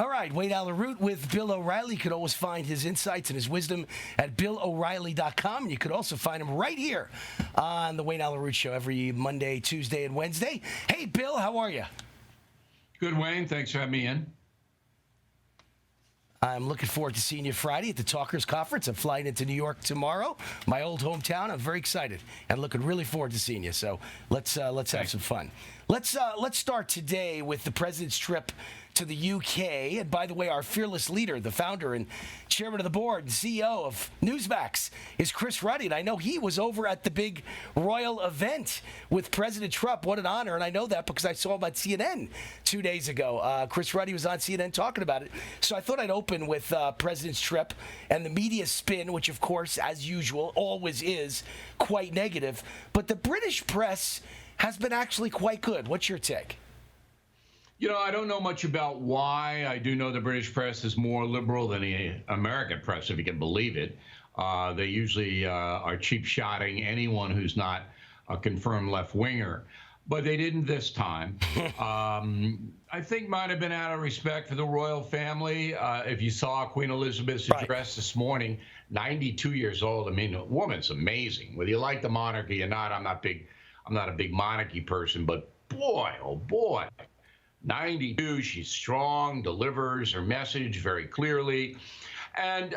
All right, Wayne Allyn Root with Bill O'Reilly. You could always find his insights and his wisdom at BillO'Reilly.com. And you could also find him right here on the Wayne Allyn Root Show every Monday, Tuesday, and Wednesday. Hey, Bill, how are you? Good, Wayne. Thanks for having me in. I'm looking forward to seeing you Friday at the Talkers Conference. I'm flying into New York tomorrow, my old hometown. I'm very excited and looking really forward to seeing you. So let's have some fun. Let's start today with the president's trip to the UK. And by the way, our fearless leader, the founder and chairman of the board and CEO of Newsmax is Chris Ruddy. And I know he was over at the big royal event with President Trump. What an honor. And I know that because I saw him on CNN 2 days ago. Chris Ruddy was on CNN talking about it. So I thought I'd open with President's trip and the media spin, which, of course, as usual, always is quite negative. But the British press has been actually quite good. What's your take? You know, I don't know much about why. I do know the British press is more liberal than the American press, if you can believe it. They usually are cheap-shotting anyone who's not a confirmed left-winger. But they didn't this time. I think might have been out of respect for the royal family. If you saw Queen Elizabeth's address this morning, 92 years old. I mean, a woman's amazing. Whether you like the monarchy or not, I'm not a big monarchy person, but boy, oh boy. 92, she's strong, delivers her message very clearly. And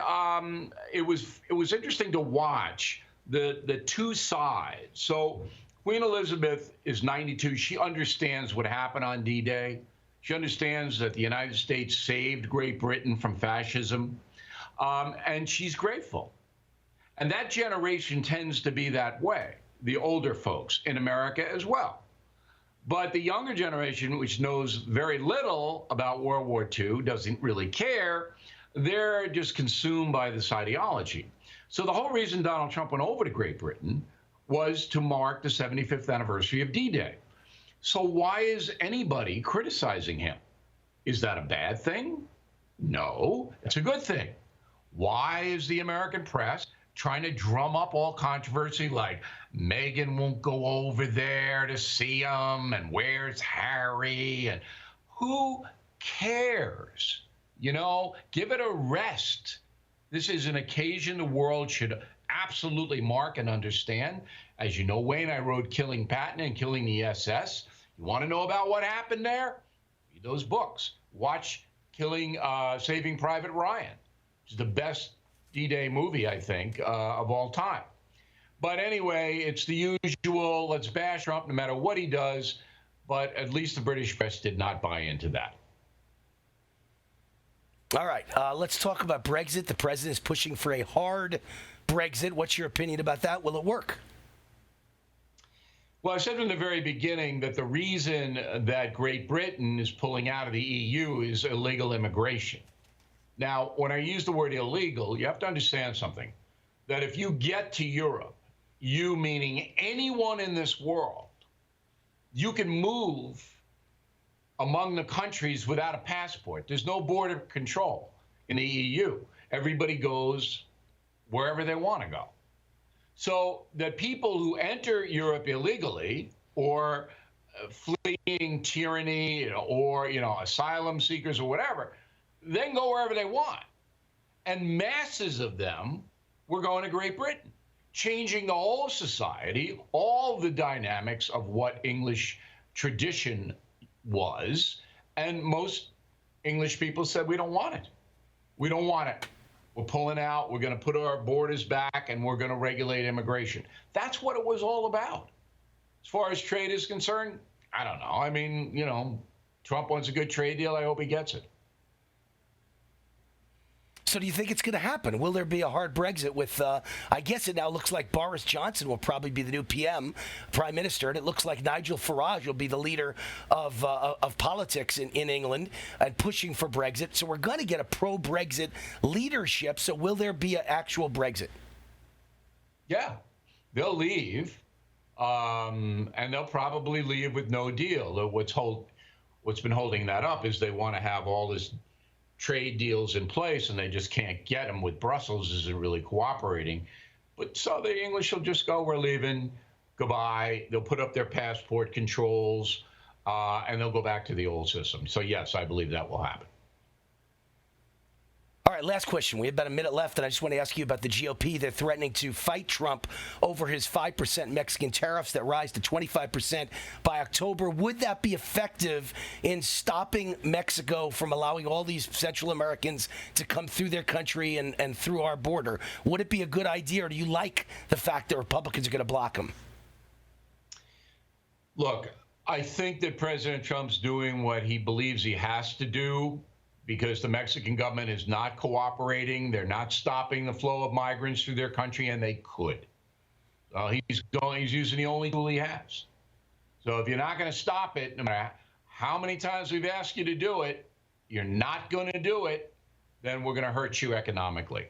it was interesting to watch the two sides. So Queen Elizabeth is 92. She understands what happened on D-Day. She understands that the United States saved Great Britain from fascism. And she's grateful. And that generation tends to be that way, the older folks in America as well. But the younger generation, which knows very little about World War II, doesn't really care, they're just consumed by this ideology. So the whole reason Donald Trump went over to Great Britain was to mark the 75th anniversary of D-Day. So why is anybody criticizing him? Is that a bad thing? No, it's a good thing. Why is the American press trying to drum up all controversy like Meghan won't go over there to see him and where's Harry and who cares? You know, give it a rest. This is an occasion the world should absolutely mark and understand. As you know, Wayne, I wrote Killing Patton and Killing the SS. You want to know about what happened there? Read those books. Watch Saving Private Ryan, which is the best D-Day movie, I think, of all time. But anyway, it's the usual, let's bash Trump no matter what he does, but at least the British press did not buy into that. All right, let's talk about Brexit. The president is pushing for a hard Brexit. What's your opinion about that? Will it work? Well, I said from the very beginning that the reason that Great Britain is pulling out of the EU is illegal immigration. Now, when I use the word illegal, you have to understand something, that if you get to Europe, you meaning anyone in this world, you can move among the countries without a passport. There's no border control in the EU. Everybody goes wherever they want to go. So the people who enter Europe illegally or fleeing tyranny or, asylum seekers or whatever, they can go wherever they want. And masses of them were going to Great Britain, changing the whole society, all the dynamics of what English tradition was. And most English people said, we don't want it. We don't want it. We're pulling out. We're going to put our borders back and we're going to regulate immigration. That's what it was all about. As far as trade is concerned, I don't know. I mean, Trump wants a good trade deal. I hope he gets it. So do you think it's going to happen? Will there be a hard Brexit with, I guess it now looks like Boris Johnson will probably be the new Prime Minister, and it looks like Nigel Farage will be the leader of politics in England and pushing for Brexit. So we're going to get a pro-Brexit leadership. So will there be an actual Brexit? Yeah, they'll leave, and they'll probably leave with no deal. What's been holding that up is they want to have all this trade deals in place, and they just can't get them with Brussels isn't really cooperating. But so the English will just go, we're leaving, goodbye. They'll put up their passport controls, and they'll go back to the old system. So yes, I believe that will happen. All right, last question. We have about a minute left, and I just want to ask you about the GOP. They're threatening to fight Trump over his 5% Mexican tariffs that rise to 25% by October. Would that be effective in stopping Mexico from allowing all these Central Americans to come through their country and through our border? Would it be a good idea, or do you like the fact that Republicans are going to block them? Look, I think that President Trump's doing what he believes he has to do, because the Mexican government is not cooperating. They're not stopping the flow of migrants through their country, and they could. He's using the only tool he has. So if you're not going to stop it, no matter how many times we've asked you to do it, you're not going to do it, then we're going to hurt you economically.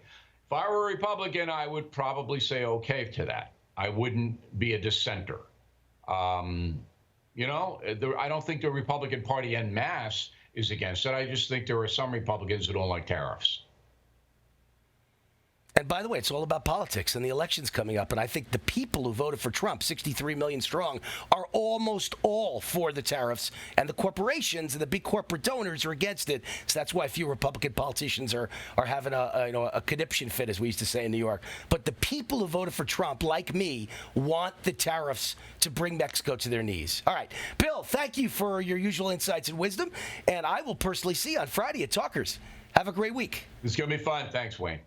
If I were a Republican, I would probably say okay to that. I wouldn't be a dissenter. I don't think the Republican Party en masse is against it. I just think there are some Republicans who don't like tariffs. And by the way, it's all about politics, and the election's coming up, and I think the people who voted for Trump, 63 million strong, are almost all for the tariffs, and the corporations and the big corporate donors are against it. So that's why a few Republican politicians are having a conniption fit, as we used to say in New York. But the people who voted for Trump, like me, want the tariffs to bring Mexico to their knees. All right, Bill, thank you for your usual insights and wisdom, and I will personally see you on Friday at Talkers. Have a great week. It's going to be fun. Thanks, Wayne.